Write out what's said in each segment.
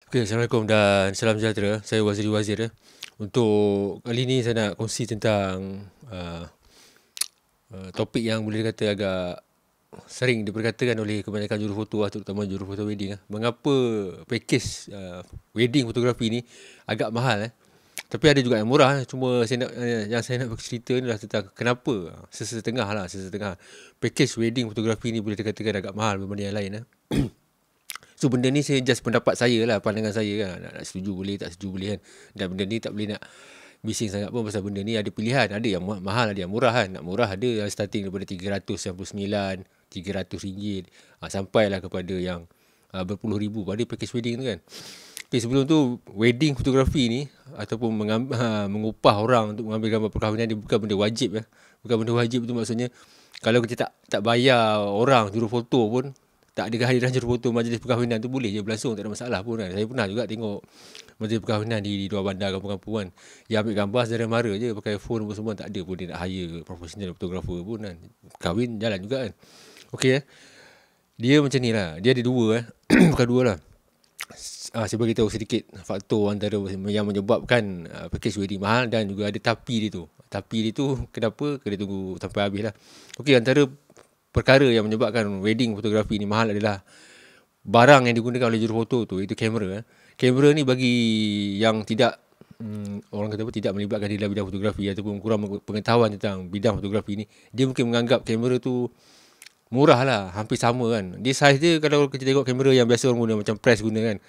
Okay, Assalamualaikum dan salam sejahtera. Saya Waziri Wazir. Untuk kali ni saya nak kongsi tentang topik yang boleh dikata agak sering diperkatakan oleh kebanyakan jurufoto terutama jurufoto wedding. Mengapa pakej wedding fotografi ni agak mahal. Tapi ada juga yang murah. Cuma yang saya nak bercerita ni adalah tentang kenapa sesetengah pakej wedding fotografi ni boleh dikatakan agak mahal berbanding yang lain. So benda ni saya just pendapat saya lah, pandangan saya kan. Nak setuju boleh, tak setuju boleh kan. Dan benda ni tak boleh nak bising sangat pun pasal benda ni ada pilihan. Ada yang mahal, ada yang murah kan. Nak murah ada yang starting daripada RM399, RM300, sampailah kepada yang berpuluh ribu pada package wedding tu kan. Okay, sebelum tu wedding fotografi ni ataupun mengupah orang untuk mengambil gambar perkahwinan dia bukan benda wajib. Bukan benda wajib tu maksudnya kalau kita tak bayar orang jurufoto pun, tak ada kehadiran jurufoto majlis perkahwinan tu boleh je berlangsung, tak ada masalah pun kan. Saya pernah juga tengok majlis perkahwinan di luar bandar kampung-kampung kan. Dia ambil gambar saudara mara je pakai phone pun semua, tak ada pun dia nak hire professional photographer pun kan. Kahwin jalan juga kan. Okey dia macam ni lah. Dia ada dua bukan dua lah. Saya beritahu sedikit faktor antara yang menyebabkan package wedding mahal dan juga ada tapi dia tu. Tapi dia tu kenapa? Kena tunggu sampai habis lah. Okey, antara perkara yang menyebabkan wedding fotografi ni mahal adalah barang yang digunakan oleh jurufoto tu, iaitu kamera. Kamera ni bagi yang tidak orang kata apa, tidak melibatkan di dalam bidang fotografi ataupun kurang pengetahuan tentang bidang fotografi ni, dia mungkin menganggap kamera tu murah lah, hampir sama kan. Dia size dia, kalau kita tengok kamera yang biasa orang guna macam press guna kan,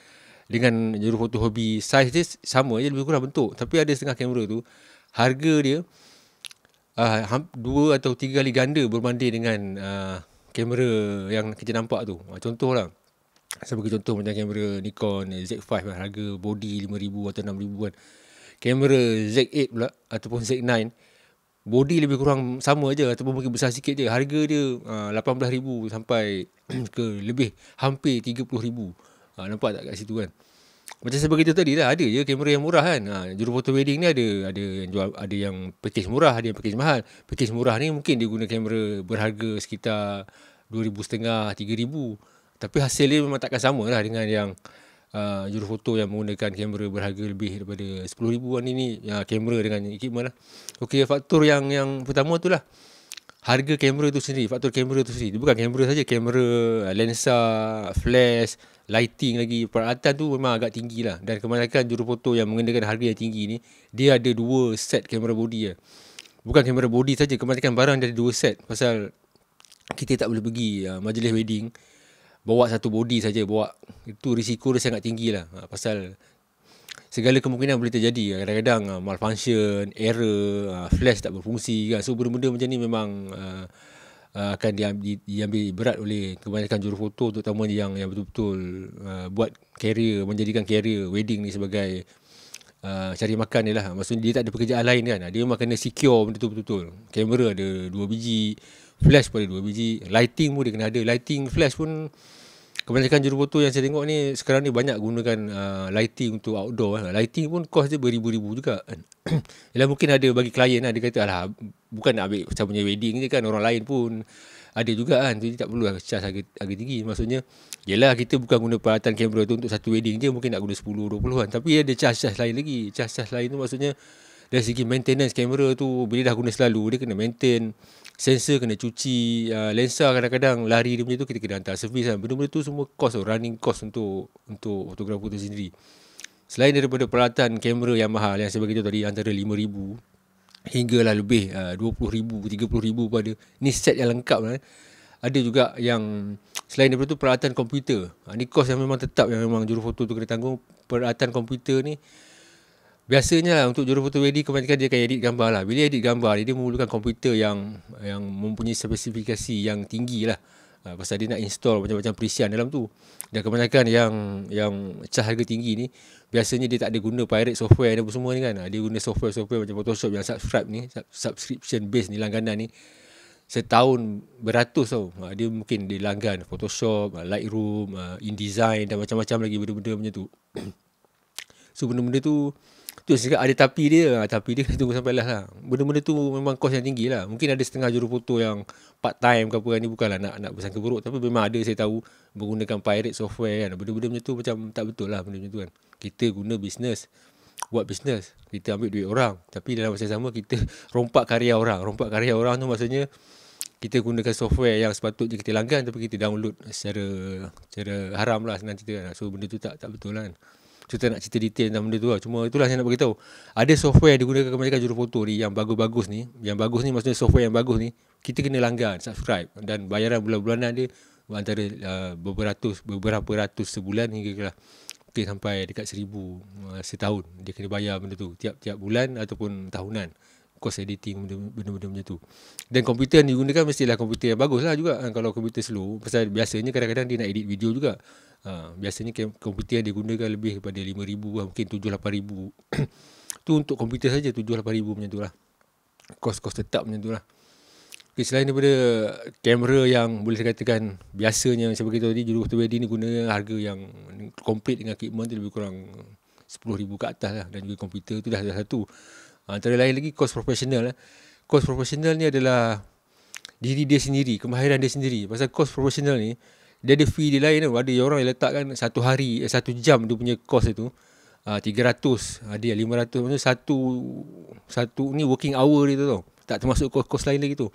dengan jurufoto hobi, size dia sama je, lebih kurang bentuk. Tapi ada setengah kamera tu harga dia 2 atau 3 kali ganda berbanding dengan kamera yang kita nampak tu. Contohlah, saya bagi contoh macam kamera Nikon Z5 kan, harga body 5,000 atau 6,000 kan. Kamera Z8 pula ataupun Z9, body lebih kurang sama je ataupun mungkin besar sikit je. Harga dia 18,000 sampai ke lebih hampir 30,000. Nampak tak kat situ kan. Macam saya beritahu tadi lah, ada je kamera yang murah kan. Jurufoto wedding ni ada yang jual, ada yang pakej murah, ada yang pakej mahal. Pakej murah ni mungkin dia guna kamera berharga sekitar 2,500, 3,000. Tapi hasil dia memang takkan sama lah dengan yang jurufoto yang menggunakan kamera berharga lebih daripada 10,000 ni kamera dengan equipment lah. Okey, faktor yang pertama tu lah, harga kamera tu sendiri. Faktor kamera tu sendiri, bukan kamera saja, kamera, lensa, flash, lighting lagi, peralatan tu memang agak tinggi lah. Dan kebanyakan jurufoto yang mengenakan harga yang tinggi ni, dia ada 2 set kamera body lah. Bukan kamera body saja, kebanyakan barang dia ada 2 set. Pasal kita tak boleh pergi majlis wedding bawa satu body saja, bawa itu risiko dia sangat tinggi lah. Pasal segala kemungkinan boleh terjadi. Kadang-kadang malfunction, error, flash tak berfungsi kan. So benda-benda macam ni memang akan diambil berat oleh kebanyakan jurufoto, terutama yang betul-betul buat career, menjadikan career wedding ni sebagai cari makan dia lah. Maksudnya dia tak ada pekerjaan lain kan. Dia memang kena secure benda tu betul-betul. Kamera ada 2 biji, flash pun ada 2 biji, lighting pun dia kena ada. Lighting, flash pun kebanyakan jurufoto yang saya tengok ni sekarang ni banyak gunakan lighting untuk outdoor. Lighting pun cost dia beribu-ribu juga. Yalah, mungkin ada bagi klien lah, dia kata alah bukan nak ambil macam punya wedding je kan, orang lain pun ada juga kan. Jadi tak perlu lah charge harga tinggi. Maksudnya yelah, kita bukan guna peralatan kamera tu untuk satu wedding je, mungkin nak guna 10-20 kan. Tapi ada charge lain lagi. Charge lain tu maksudnya dari segi maintenance kamera tu, bila dah guna selalu, dia kena maintain. Sensor kena cuci, lensa kadang-kadang lari dia macam tu, kita kena hantar servis kan. Benda-benda tu semua cost, running cost untuk fotografer tu sendiri. Selain daripada peralatan kamera yang mahal yang saya beritahu tadi, antara 5,000 hinggalah lebih 20,000, 30,000 pada ni set yang lengkap lah. Ada juga yang selain daripada tu peralatan komputer. Ni kos yang memang tetap, yang memang jurufoto tu kena tanggung. Peralatan komputer ni biasanya lah untuk jurufoto wedding kebanyakan dia akan edit gambar lah. Bila edit gambar dia memerlukan komputer yang mempunyai spesifikasi yang tinggi lah. Pasal dia nak install macam-macam perisian dalam tu. Dan kebanyakan yang charge harga tinggi ni, biasanya dia tak ada guna pirate software dan semua ni kan. Dia guna software macam Photoshop yang subscription based ni, langganan ni. Setahun beratus tau. Dia mungkin dia langgan Photoshop, Lightroom, InDesign dan macam-macam lagi benda-benda macam tu. So benda-benda tu Tu cakap ada tapi dia. Tapi dia kena tunggu sampai last lah. Benda-benda tu memang kos yang tinggi lah. Mungkin ada setengah jurufoto yang part time ke apa kan. Ni bukanlah nak bersangka buruk. Tapi memang ada saya tahu menggunakan pirate software kan. Benda-benda macam tu macam tak betul lah benda macam tu kan. Kita guna business. Buat business. Kita ambil duit orang. Tapi dalam masa yang sama kita rompak karya orang. Rompak karya orang tu maksudnya kita gunakan software yang sepatutnya kita langgan tapi kita download secara haram lah senang cerita kan. So benda tu tak betul lah kan. So tak nak cerita detail tentang benda tu lah. Cuma itulah saya nak beritahu. Ada software yang digunakan kebanyakan jurufoto ni yang bagus-bagus ni. Yang bagus ni maksudnya software yang bagus ni. Kita kena langgan, subscribe. Dan bayaran bulan-bulanan dia antara beberapa ratus sebulan hingga mungkin sampai dekat 1,000 setahun. Dia kena bayar benda tu. Tiap-tiap bulan ataupun tahunan. Cost editing benda-benda macam tu. Dan komputer yang digunakan mestilah komputer yang bagus lah juga. Kalau komputer slow. Pasal biasanya kadang-kadang dia nak edit video juga. Biasanya komputer yang digunakan lebih kepada 5,000 lah, mungkin 7-8,000 tu untuk komputer saja 7-8,000 macam tu lah. Kos-kos tetap macam tu lah. Okay, selain daripada kamera yang boleh saya katakan biasanya saya beritahu tadi, jurufoto wedding ni guna harga yang complete dengan equipment tu lebih kurang 10,000 ke atas lah. Dan juga komputer tu dah satu. Antara lain lagi kos profesional. Kos profesional ni adalah diri dia sendiri, kemahiran dia sendiri. Pasal kos profesional ni dia ada fee dia lain tau. Ada orang yang letakkan 1 jam dia punya kos itu 300, ada yang 500. Maksudnya satu ni working hour dia tu tau. Tak termasuk kos lain lagi tu.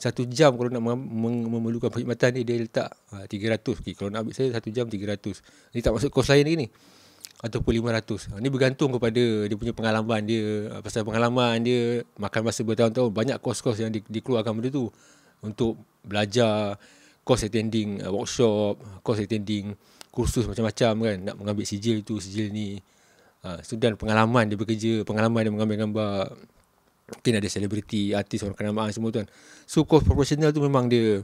1 jam kalau nak memerlukan perkhidmatan dia letak 300. Okay, kalau nak ambil saya 1 jam 300. Ni tak masuk kos lain lagi ni. Ataupun 500. Ni bergantung kepada dia punya pengalaman dia. Pasal pengalaman dia makan masa bertahun-tahun. Banyak kos-kos yang dikeluarkan benda tu. Untuk belajar, course attending workshop, course attending kursus macam-macam kan, nak mengambil sijil tu, sijil ni. Dan pengalaman dia bekerja, pengalaman dia mengambil gambar. Mungkin ada selebriti, artis, orang kenamaan semua tu kan. So course profesional tu memang dia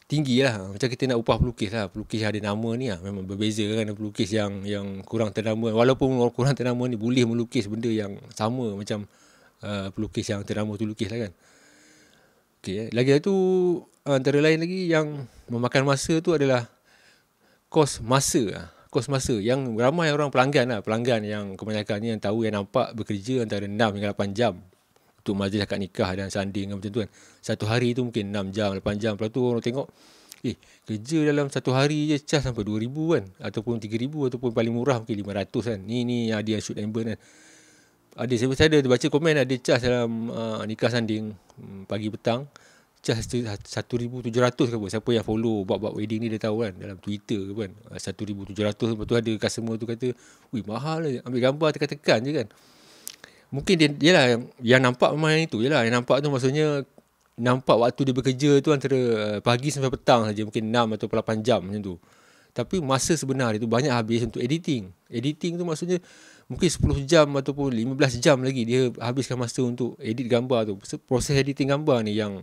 tinggi lah. Macam kita nak upah pelukis lah. Pelukis yang ada nama ni lah memang berbeza kan. Pelukis yang kurang ternama, walaupun orang kurang ternama ni boleh melukis benda yang sama macam pelukis yang ternama tu lukis lah kan. Okay, lagi satu antara lain lagi yang memakan masa tu adalah kos masa. Kos masa yang ramai orang pelanggan yang kebanyakan ni yang tahu, yang nampak bekerja antara 6 hingga 8 jam untuk majlis akad nikah dan sanding macam tu kan. Satu hari tu mungkin 6 jam, 8 jam. Lepas tu orang tengok kerja dalam satu hari je cas sampai 2,000 kan, ataupun 3,000, ataupun paling murah mungkin 500 kan. Ni ada yang shoot and burn kan. Saya ada baca komen ada cas dalam nikah sanding pagi petang cas 1,700 ke apa. Siapa yang follow buat wedding ni dia tahu kan, dalam Twitter ke kan 1,700. Lepas tu ada customer tu kata, "Wih, mahal lah, ambil gambar tekan-tekan je kan." Mungkin dia lah yang nampak memang yang itu. Yalah, yang nampak tu maksudnya nampak waktu dia bekerja tu antara pagi sampai petang saja, mungkin 6 atau 8 jam macam tu. Tapi masa sebenar dia tu banyak habis untuk editing. Editing tu maksudnya mungkin 10 jam ataupun 15 jam lagi dia habiskan masa untuk edit gambar tu. Proses editing gambar ni yang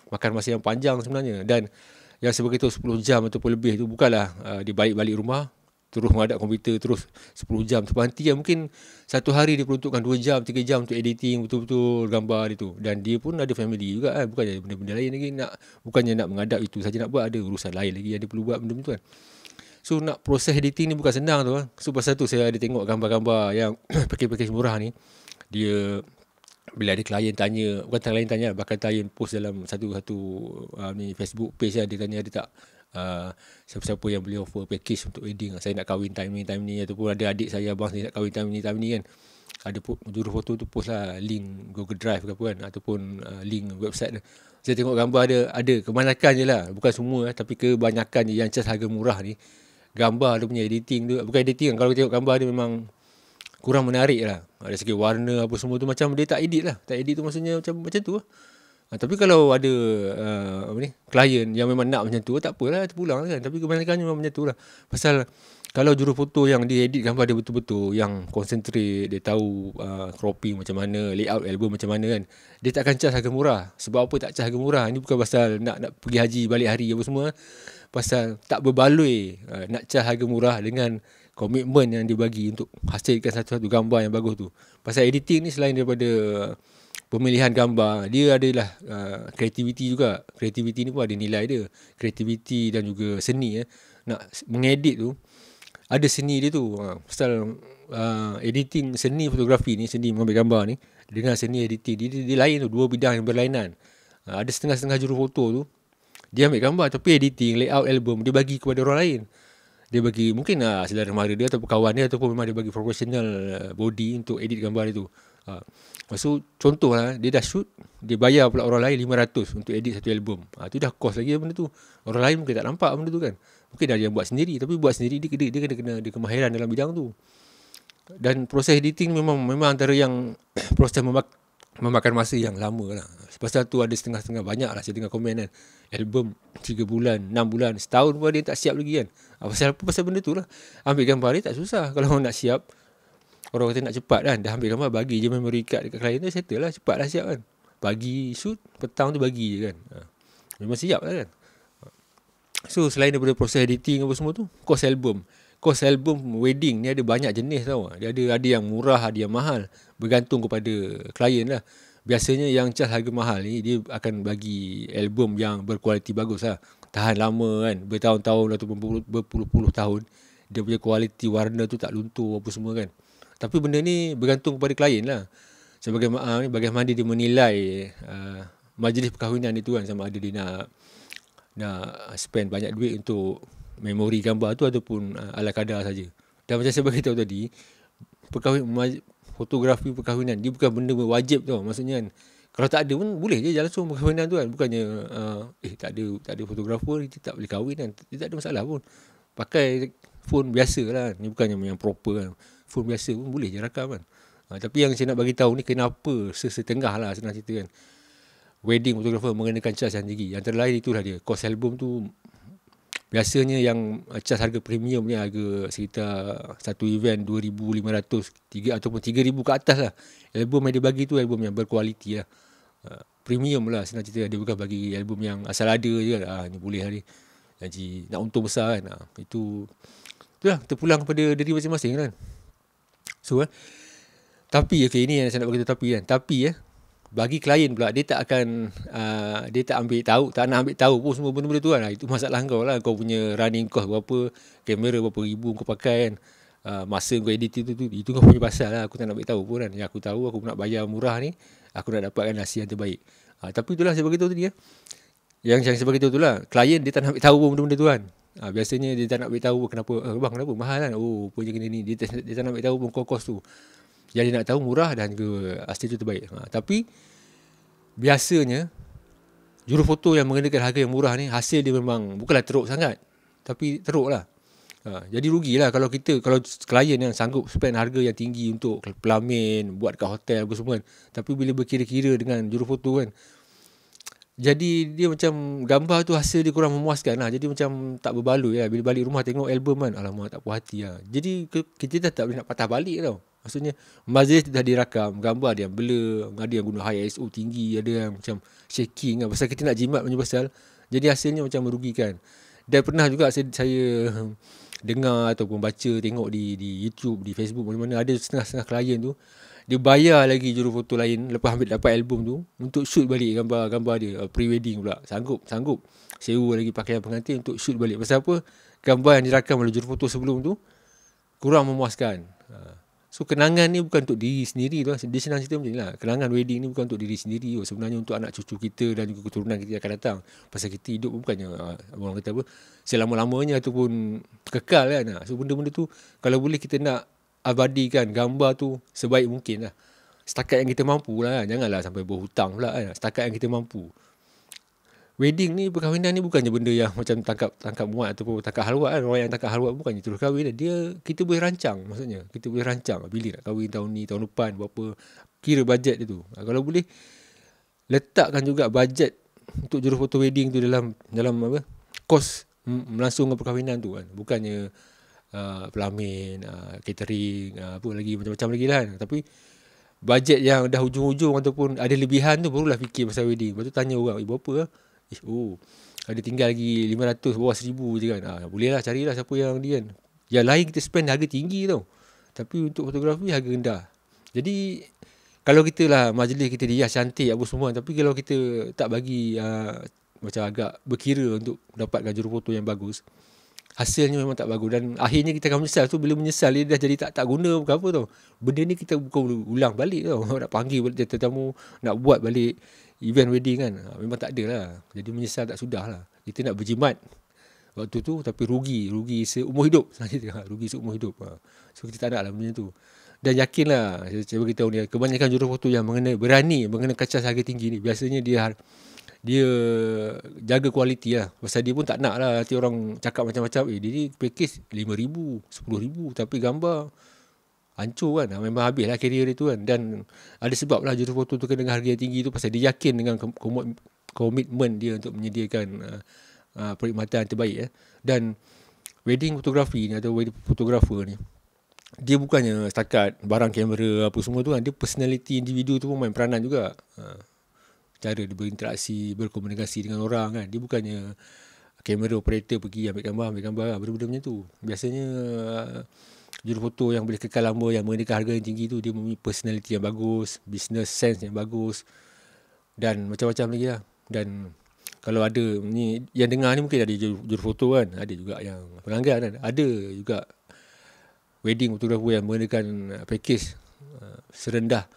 makan masa yang panjang sebenarnya. Dan yang saya beritahu 10 jam ataupun lebih tu bukanlah dia balik rumah terus menghadap komputer terus 10 jam tu berhenti. Mungkin satu hari dia peruntukkan 2 jam 3 jam untuk editing betul-betul gambar dia tu. Dan dia pun ada family juga kan, bukannya benda-benda lain lagi, bukannya nak menghadap itu saja nak buat, ada urusan lain lagi yang dia perlu buat benda tu kan. So nak proses editing ni bukan senang tu kan. So pasal tu saya ada tengok gambar-gambar yang package murah ni. Dia bila ada klien tanya, bukan klien tanya, bahkan klien post dalam satu ni Facebook page dia tanya ada tak siapa-siapa yang boleh offer package untuk wedding. Saya nak kahwin time ni ataupun ada adik saya, abang saya nak kahwin time ni kan. Ada jurufoto tu post lah link Google Drive ke apa kan, ataupun link website dia. Saya tengok gambar ada kebanyakan je lah, bukan semua tapi kebanyakan je yang cas harga murah ni. Gambar dia punya editing tu, bukan editing kan, kalau kita tengok gambar dia memang kurang menarik lah. Dari segi warna apa semua tu macam dia tak edit lah. Tak edit tu maksudnya macam tu lah. Tapi kalau ada klien yang memang nak macam tu, tak apalah, terpulang kan. Tapi kebanyakannya memang macam tu lah. Pasal kalau jurufoto yang dia edit gambar dia betul-betul, yang concentrate, dia tahu cropping macam mana, layout album macam mana kan, dia takkan cas harga murah. Sebab apa tak cas harga murah? Ini bukan pasal nak pergi haji balik hari apa semua. Pasal tak berbaloi nak cas harga murah dengan komitmen yang dia bagi untuk hasilkan satu-satu gambar yang bagus tu. Pasal editing ni selain daripada pemilihan gambar, dia adalah kreativiti juga. Kreativiti ni pun ada nilai dia. Kreativiti dan juga seni. Nak mengedit tu ada seni dia tu. Pasal editing, seni fotografi ni, seni mengambil gambar ni dengan seni editing dia lain tu, dua bidang yang berlainan. Ada setengah-setengah jurufoto tu dia ambil gambar tapi editing, layout album dia bagi kepada orang lain. Dia bagi mungkin saudara mara dia ataupun kawan dia, ataupun memang dia bagi professional body untuk edit gambar dia tu. Lepas tu contoh lah, dia dah shoot, dia bayar pula orang lain 500 untuk edit satu album. Tu dah cost lagi benda tu. Orang lain mungkin tak nampak benda tu kan. Mungkin dah dia buat sendiri, tapi buat sendiri dia kena ada kemahiran dalam bidang tu. Dan proses editing memang antara yang proses memakan masa yang lama lah. Pasal tu ada setengah-setengah, banyak lah saya dengar komen kan. Album 3 bulan, 6 bulan, setahun pun dia tak siap lagi kan. Pasal apa? Pasal benda tu lah. Ambil gambar dia tak susah. Kalau orang nak siap, orang kata nak cepat kan, dah ambil gambar, bagi je memory card dekat klien tu, settle lah, cepat lah siap kan. Pagi shoot, petang tu bagi je kan. Memang siap lah kan. So selain daripada proses editing apa semua tu, cost album wedding ni ada banyak jenis tau. Dia ada yang murah, ada yang mahal, bergantung kepada klien lah. Biasanya yang charge harga mahal ni, dia akan bagi album yang berkualiti bagus lah, tahan lama kan, bertahun-tahun ataupun berpuluh-puluh tahun. Dia punya kualiti warna tu tak luntur apa semua kan. Tapi benda ni bergantung kepada klien lah. Bagaimana dia menilai majlis perkahwinan itu kan, sama ada dia nak spend banyak duit untuk memori gambar tu ataupun ala kadar saja. Dan macam saya beritahu tadi, fotografi perkahwinan dia bukan benda wajib tau. Maksudnya kan, kalau tak ada pun boleh je jalan langsung perkahwinan tu kan. Bukannya tak ada fotografer kita tak boleh kahwin kan. Dia tak ada masalah pun. Pakai phone biasa lah. Ni bukannya yang proper kan. Phone biasa pun boleh je rakam kan. Tapi yang saya nak bagi tahu ni, kenapa setengah lah senang cerita kan. Wedding photographer mengenakan charge yang tinggi. Antara lain itulah dia. Cost album tu biasanya yang charge harga premium ni harga sekitar satu event 2,500 ataupun 3,000 ke atas lah. Album yang dia bagi tu album yang berkualiti lah. Premium lah senang cerita. Dia bukan bagi album yang asal ada je kan. Ni boleh lah ni. Jadi nak untung besar kan. Itulah, terpulang kepada diri masing-masing kan. So tapi ini yang saya nak beritahu, tapi kan. Tapi bagi klien pula, dia tak akan dia tak nak ambil tahu pun semua benda-benda tu kan. Itu masalah kau lah. Kau punya running cost berapa, kamera berapa ribu kau pakai kan, masa kau edit itu kau punya pasal lah. Aku tak nak ambil tahu pun kan. Yang aku tahu, aku nak bayar murah ni, aku nak dapatkan hasil yang terbaik. Tapi itulah saya beritahu tadi yang saya beritahu tu lah, klien dia tak nak ambil tahu pun benda-benda tu kan. Biasanya dia tak nak ambil tahu kenapa, bang kenapa mahal kan, punya kena ni, dia tak nak ambil tahu pun kos tu. Yang dia nak tahu murah dan hasil tu terbaik. Tapi biasanya jurufoto yang mengenakan harga yang murah ni, hasil dia memang bukanlah teruk sangat, tapi teruk lah. Jadi rugilah kalau klien yang sanggup spend harga yang tinggi untuk pelamin, buat kat hotel apa semua kan. Tapi bila berkira-kira dengan jurufoto kan, jadi dia macam gambar tu hasil dia kurang memuaskan lah. Jadi macam tak berbaloi lah. Bila balik rumah tengok album kan, alamak tak puas hati lah. Jadi kita dah tak boleh nak patah balik tau. Maksudnya majlis dah dirakam, gambar dia yang blur, ada yang guna high ISO tinggi, ada yang macam shaking lah. Pasal kita nak jimat punya pasal. Jadi hasilnya macam merugikan. Dan pernah juga saya dengar ataupun baca, tengok di YouTube, di Facebook, mana-mana ada setengah-setengah klien tu, dia bayar lagi jurufoto lain lepas dapat album tu untuk shoot balik gambar-gambar dia, pre-wedding pula. Sanggup sewa lagi pakaian pengantin untuk shoot balik. Pasal apa? Gambar yang dirakam oleh jurufoto sebelum tu kurang memuaskan. So kenangan ni bukan untuk diri sendiri tu. Dia senang cerita macam ni lah. Kenangan wedding ni bukan untuk diri sendiri. Sebenarnya untuk anak cucu kita dan juga keturunan kita yang akan datang. Pasal kita hidup bukannya orang kata apa, selama-lamanya ataupun kekal kan. So benda-benda tu kalau boleh kita nak abadikan gambar tu sebaik mungkin lah. Setakat yang kita mampu lah kan. Janganlah sampai berhutang pula kan. Setakat yang kita mampu. Wedding ni, perkahwinan ni bukannya benda yang macam tangkap muat ataupun tangkap halwat kan. Orang yang tangkap halwat bukannya terus kahwin. Kita boleh rancang maksudnya. Kita boleh rancang bila nak kahwin tahun ni, tahun depan, berapa. Kira bajet dia tu. Kalau boleh, letakkan juga bajet untuk jurufoto wedding tu dalam apa, kos melangsungkan perkahwinan tu kan. Bukannya pelamin, catering, apa lagi, macam-macam lagi lah kan. Tapi bajet yang dah hujung-hujung ataupun ada lebihan tu barulah fikir pasal wedding. Lepas tu tanya orang, berapa lah? Ada tinggal lagi 500, bawah 1,000 je kan. Boleh lah, carilah siapa yang dia kan. Yang lain kita spend harga tinggi tau. Tapi untuk fotografi harga rendah. Jadi kalau kita lah majlis kita dia cantik apa semua, tapi kalau kita tak bagi macam agak berkira untuk dapatkan jurufoto yang bagus, hasilnya memang tak bagus, dan akhirnya kita akan menyesal tu. Bila menyesal dia dah jadi tak guna bukan apa tau. Benda ni kita bukan ulang balik tau. Nak panggil balik tetamu, nak buat balik event wedding kan, memang tak ada lah. Jadi menyesal tak sudah lah. Kita nak berjimat waktu tu, tapi rugi seumur hidup. Rugi seumur hidup. So kita tak nak lah benda tu. Dan yakinlah, saya beritahu ni, kebanyakan jurufoto yang berani mengenai kacas harga tinggi ni, biasanya dia jaga kualiti lah. Pasal dia pun tak nak lah nanti orang cakap macam-macam, dia ni package RM5,000, RM10,000, tapi gambar hancur kan. Memang habis lah career dia tu kan. Dan ada sebab lah jurufoto tu kena dengan harga yang tinggi tu, pasal dia yakin dengan komitmen dia untuk menyediakan perkhidmatan terbaik. Dan wedding fotografi ni atau wedding fotografer ni, dia bukannya setakat barang kamera apa semua tu kan, dia personality individu tu pun main peranan juga. Cara dia berinteraksi, berkomunikasi dengan orang kan. Dia bukannya kamera operator pergi ambil gambar benda-benda macam tu. Biasanya jurufoto yang boleh kekal lama, yang mengenakan harga yang tinggi tu, dia mempunyai personality yang bagus, business sense yang bagus, dan macam-macam lagi lah. Dan kalau ada ni yang dengar ni, mungkin ada jurufoto kan, ada juga yang pelanggan kan, ada juga wedding fotografer yang menggunakan package serendah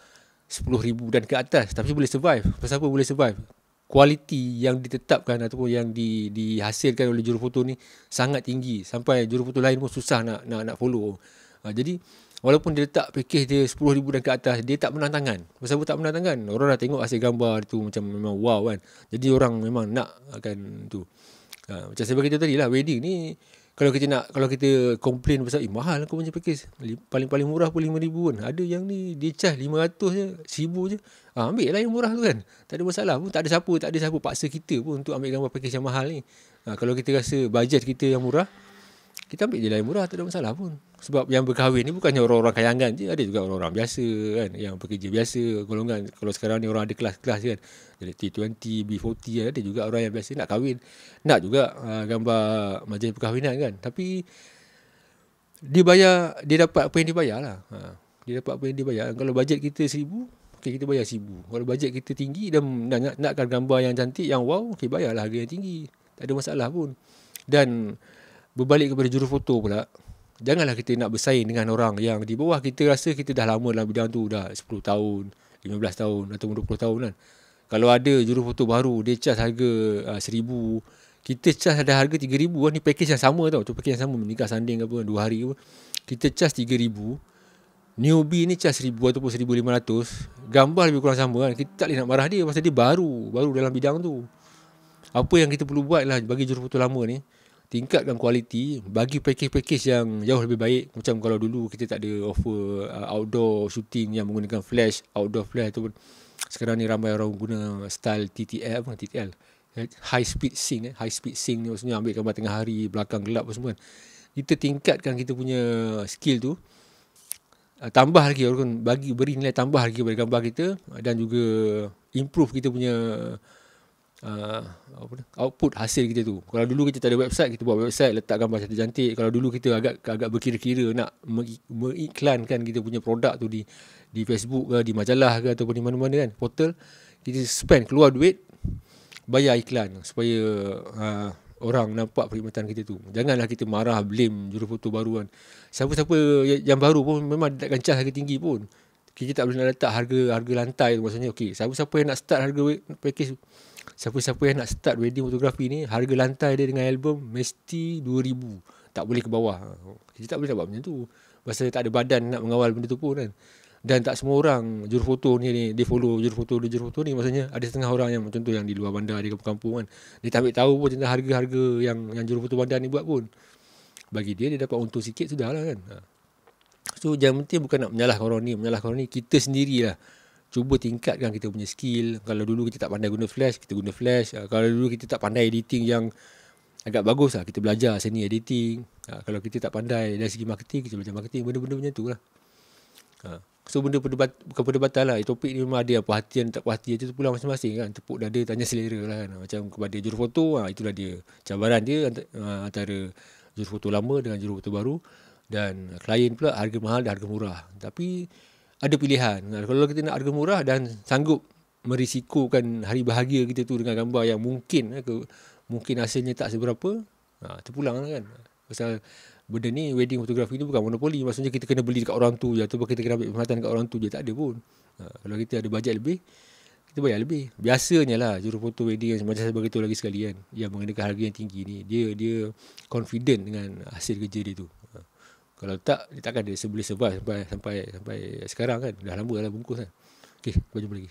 RM10,000 dan ke atas, tapi boleh survive. Pasal apa boleh survive? Kualiti yang ditetapkan ataupun yang dihasilkan oleh jurufoto ni sangat tinggi, sampai jurufoto lain pun susah nak follow. Jadi walaupun dia letak package dia RM10,000 dan ke atas, dia tak menang tangan. Pasal apa tak menang tangan? Orang dah tengok hasil gambar tu macam memang wow kan. Jadi orang memang nak akan tu. Macam saya beritahu tadi lah, wedding ni kalau kita komplain pasal mahal aku punya package, paling murah pun RM5,000 kan. Ada yang ni dia charge RM500 je, RM1,000 je. Ambil lah yang murah tu kan. Tak ada masalah pun, tak ada siapa paksa kita pun untuk ambil gambar package yang mahal ni. Kalau kita rasa bajet kita yang murah, kita ambil je lah yang murah, tak ada masalah pun. Sebab yang berkahwin ni bukannya orang-orang kayangan je, ada juga orang-orang biasa kan, yang pekerja biasa, golongan. Kalau sekarang ni orang ada kelas-kelas kan, jadi T20, B40, ada juga orang yang biasa nak kahwin, nak juga gambar majlis perkahwinan kan. Tapi dia dapat apa yang dibayar lah. Dia dapat apa yang dibayar. Kalau bajet kita RM1,000, okay, kita bayar RM1,000. Kalau bajet kita tinggi dan nakkan gambar yang cantik, yang wow, okay, bayarlah harga yang tinggi, tak ada masalah pun. Dan berbalik kepada jurufoto pula, janganlah kita nak bersaing dengan orang yang di bawah kita. Rasa kita dah lama dalam bidang tu, dah 10 tahun, 15 tahun ataupun 20 tahun kan. Kalau ada jurufoto baru, dia charge harga RM1,000, kita charge ada harga RM3,000 kan. Ni package yang sama tau, tu package yang sama, menikah sanding apa 2 hari apa, kita charge RM3,000. Newbie ni charge RM1,000 ataupun RM1,500, gambar lebih kurang sama kan. Kita tak boleh nak marah dia pasal dia baru dalam bidang tu. Apa yang kita perlu buat lah bagi jurufoto lama ni, tingkatkan kualiti, bagi package-package yang jauh lebih baik. Macam kalau dulu kita tak ada offer outdoor shooting yang menggunakan flash, outdoor flash, ataupun sekarang ni ramai orang guna style TTL, high speed sync. High speed sync ni maksudnya ambil gambar tengah hari, belakang gelap apa semua kan. Kita tingkatkan kita punya skill tu, tambah lagi, beri nilai tambah lagi pada gambar kita, dan juga improve kita punya output hasil kita tu. Kalau dulu kita tak ada website, kita buat website, letak gambar cantik-cantik. Kalau dulu kita agak berkira-kira nak mengiklankan kita punya produk tu di Facebook ke, di majalah ke, ataupun di mana-mana kan, portal, kita keluar duit, bayar iklan supaya orang nampak perkhidmatan kita tu. Janganlah kita marah, blame jurufoto baru kan. Siapa-siapa yang baru pun memang takkan charge harga tinggi pun. Kita tak boleh nak letak harga lantai tu. Maksudnya okey, siapa-siapa yang nak start harga package, siapa-siapa yang nak start wedding fotografi ni, harga lantai dia dengan album mesti RM2,000, tak boleh ke bawah. Kita tak boleh nak buat macam tu, pasal tak ada badan nak mengawal benda tu pun kan. Dan tak semua orang jurufoto ni dia follow jurufoto ni. Maksudnya ada setengah orang yang contoh yang di luar bandar, di kampung kan, dia tak ambil tahu pun tentang harga-harga yang jurufoto bandar ni buat pun. Bagi dia dapat untung sikit sudah lah kan. So yang penting bukan nak menyalahkan orang ni, kita sendirilah cuba tingkatkan kita punya skill. Kalau dulu kita tak pandai guna flash, kita guna flash. Kalau dulu kita tak pandai editing yang agak bagus lah, kita belajar seni editing. Kalau kita tak pandai dari segi marketing, kita belajar marketing. Benda-benda macam tu lah. So benda bukan perdebatan lah. Topik ni memang ada yang perhatian tak perhatian, itu pulang masing-masing kan. Tepuk dada, tanya selera lah kan. Macam kepada jurufoto, itulah dia cabaran dia antara jurufoto lama dengan jurufoto baru. Dan klien pula harga mahal dan harga murah. Tapi ada pilihan. Kalau kita nak harga murah dan sanggup merisikokan hari bahagia kita tu dengan gambar yang mungkin hasilnya tak seberapa, terpulang lah kan. Pasal benda ni, wedding fotografi ni bukan monopoli. Maksudnya kita kena beli dekat orang tu je, ataupun kita kena ambil perkhidmatan dekat orang tu je. Tak ada pun. Kalau kita ada bajet lebih, kita bayar lebih. Biasanya lah jurufoto wedding yang macam saya beritahu lagi sekali kan, yang mengenakan harga yang tinggi ni, dia confident dengan hasil kerja dia tu. Kalau tak, dia takkan dia boleh survive sampai sekarang kan. Dah lama dah bungkus kan. Okay, jumpa lagi.